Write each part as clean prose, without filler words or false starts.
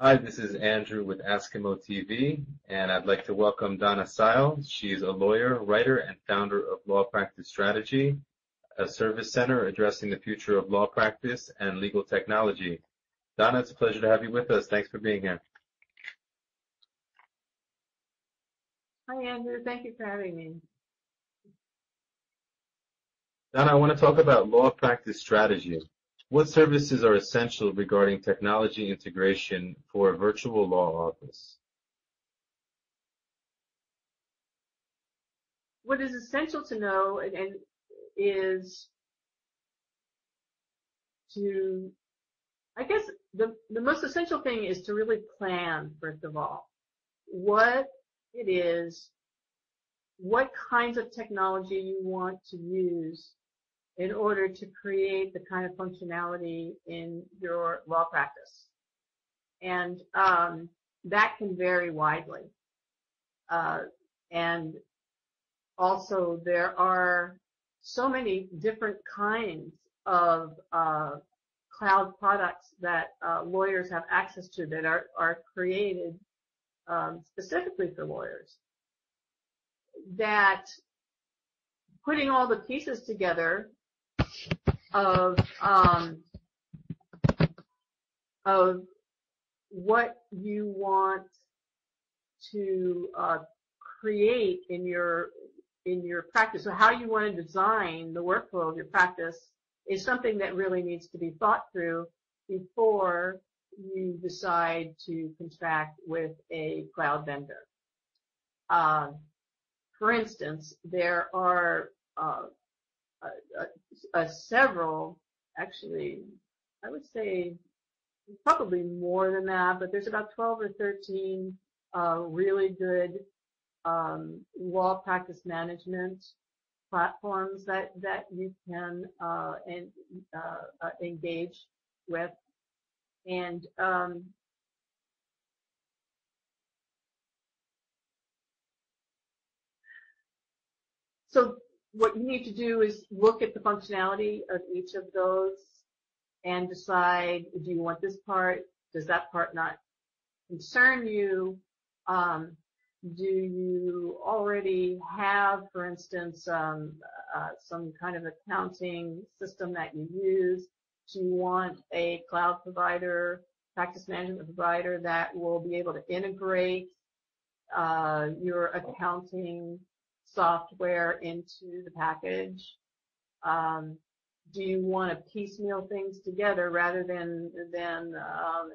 Hi, this is Andrew with Askimo TV, and I'd like to welcome Donna Seyle. She's a lawyer, writer, and founder of Law Practice Strategy, a service center addressing the future of law practice and legal technology. Donna, it's a pleasure to have you with us. Thanks for being here. Hi, Andrew. Thank you for having me. Donna, I want to talk about law practice strategy. What services are essential regarding technology integration for a virtual law office? What is essential to know is to, I guess the most essential thing is to really plan, first of all, what it is, what kinds of technology you want to use in order to create the kind of functionality in your law practice. And that can vary widely. And also, there are so many different kinds of cloud products that lawyers have access to that are created specifically for lawyers, that putting all the pieces together of what you want to create in your practice, or how you want to design the workflow of your practice, is something that really needs to be thought through before you decide to contract with a cloud vendor. For instance, there are several, actually, I would say probably more than that, but there's about 12 or 13 really good law practice management platforms that you can engage with. And so what you need to do is look at the functionality of each of those and decide, do you want this part? Does that part not concern you? Do you already have, for instance, some kind of accounting system that you use? Do you want a cloud provider, practice management provider that will be able to integrate your accounting software into the package? Do you want to piecemeal things together rather than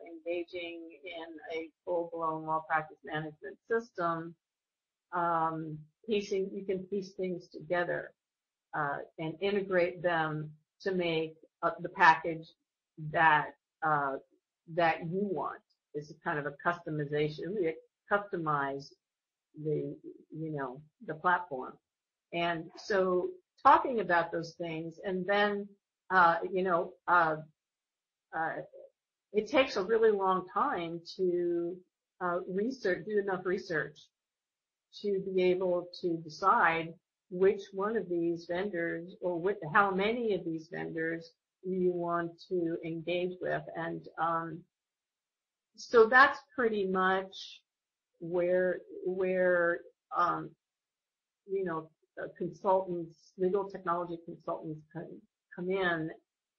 engaging in a full-blown law practice management system? You can piece things together and integrate them to make the package that you want. It's a kind of a customization. We customize the platform. And so talking about those things, and then it takes a really long time to do enough research to be able to decide which one of these vendors, or how many of these vendors you want to engage with. And so that's pretty much where consultants, legal technology consultants, come in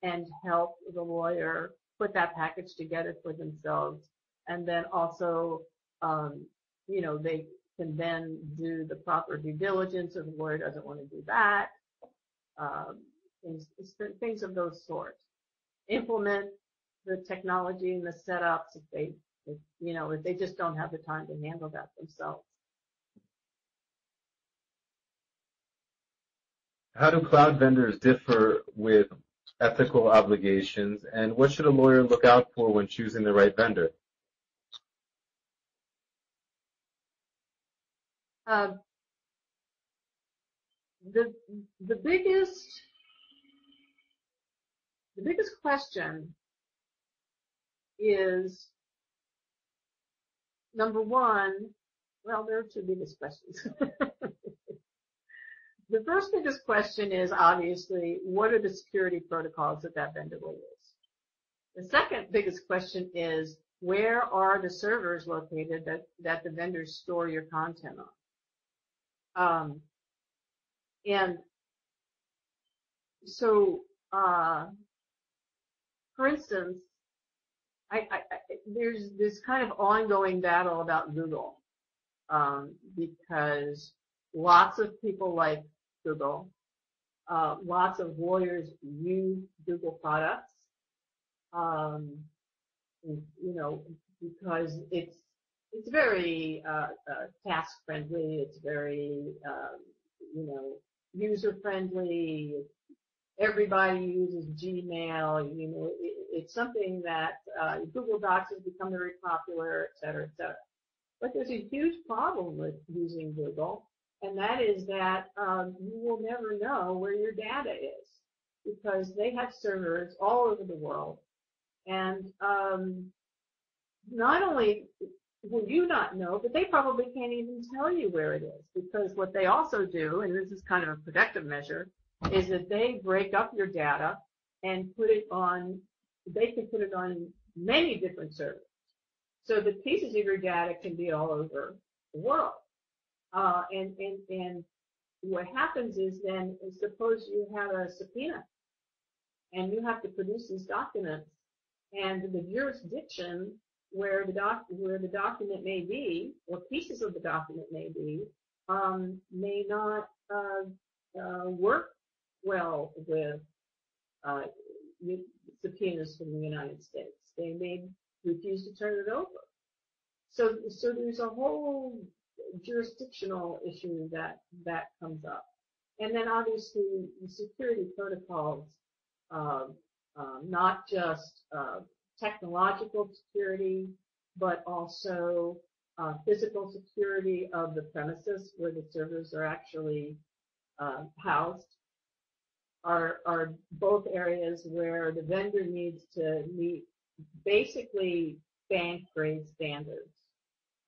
and help the lawyer put that package together for themselves. And then also, they can then do the proper due diligence if the lawyer doesn't want to do that. Things of those sorts. Implement the technology and the setups if they just don't have the time to handle that themselves. How do cloud vendors differ with ethical obligations, and what should a lawyer look out for when choosing the right vendor? The biggest question is, number one, well, there are two biggest questions. The first biggest question is, obviously, what are the security protocols that vendor will use? The second biggest question is, where are the servers located that the vendors store your content on. And so, for instance, there's this kind of ongoing battle about Google, because lots of people like Google, lots of lawyers use Google products, because it's very task friendly, it's very user friendly. Everybody uses Gmail. It's something that Google Docs has become very popular, et cetera, et cetera. But there's a huge problem with using Google, and that is that you will never know where your data is, because they have servers all over the world. And not only will you not know, but they probably can't even tell you where it is, because what they also do, and this is kind of a protective measure, is that they break up your data and they can put it on many different servers. So the pieces of your data can be all over the world. And what happens is then, suppose you have a subpoena and you have to produce these documents, and the jurisdiction where the document may be, or pieces of the document may be, may not work well with subpoenas from the United States. They may refuse to turn it over. So there's a whole jurisdictional issue that comes up. And then obviously the security protocols, not just technological security, but also physical security of the premises where the servers are actually housed, are both areas where the vendor needs to meet basically bank grade standards.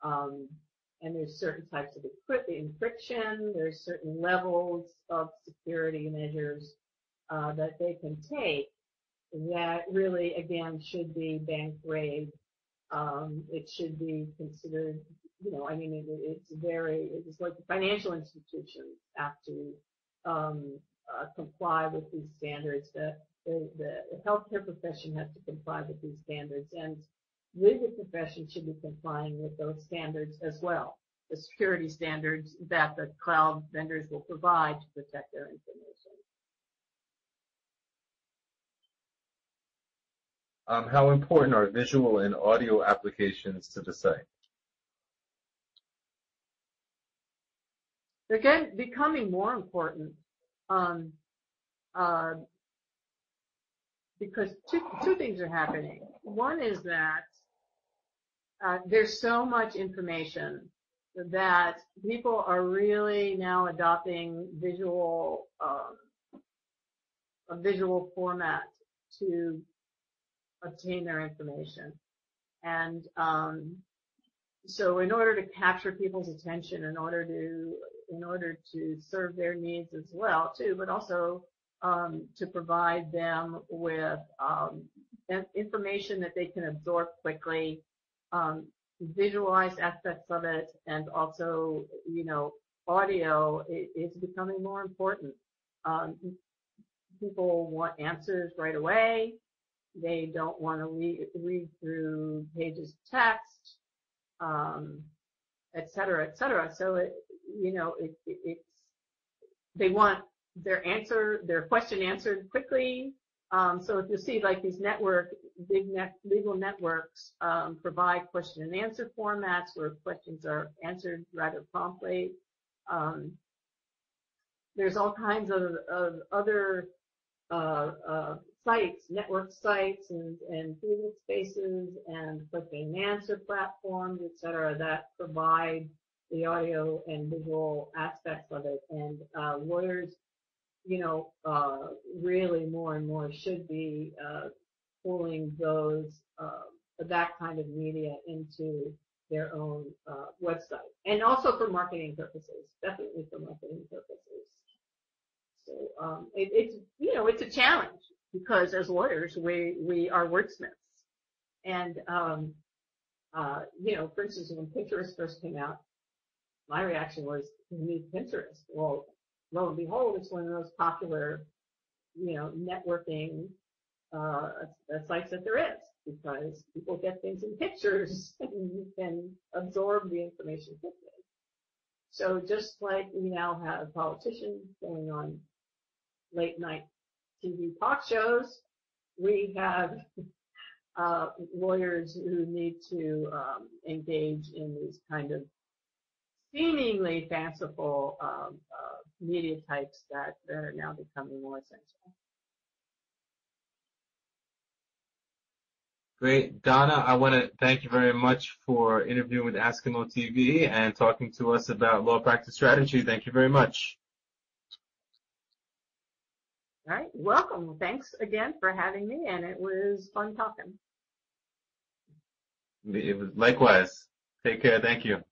And there's certain types of encryption, there's certain levels of security measures that they can take that really, again, should be bank grade. It should be considered, it's like the financial institutions have to comply with these standards. The healthcare profession has to comply with these standards, and legal profession should be complying with those standards as well, the security standards that the cloud vendors will provide to protect their information. How important are visual and audio applications to the site? They're becoming more important because two things are happening. One is that there's so much information that people are really now adopting a visual format to obtain their information. And so in order to capture people's attention, in order to serve their needs as well too, but also to provide them with information that they can absorb quickly, visualize aspects of it, and also, audio is becoming more important. People want answers right away. They don't want to read through pages of text, et cetera, et cetera. So they want their question answered quickly. So if you see like these legal networks provide question and answer formats where questions are answered rather promptly. There's all kinds of other sites, network sites, and Google Spaces, and question and answer platforms, et cetera, that provide the audio and visual aspects of it. And lawyers, really more and more should be pulling that kind of media into their own website, and also for marketing purposes, definitely for marketing purposes. So it's a challenge, because as lawyers we are wordsmiths, and For instance, when Pinterest first came out, my reaction was, "You need Pinterest." Well, lo and behold, it's one of those popular, networking sites that there is, because people get things in pictures and you can absorb the information quickly. So just like we now have politicians going on late night TV talk shows, we have lawyers who need to engage in these kind of seemingly fanciful media types that are now becoming more essential. Great. Donna, I want to thank you very much for interviewing with Askimo TV and talking to us about law practice strategy. Thank you very much. All right. Welcome. Thanks again for having me, and it was fun talking. It was likewise. Take care. Thank you.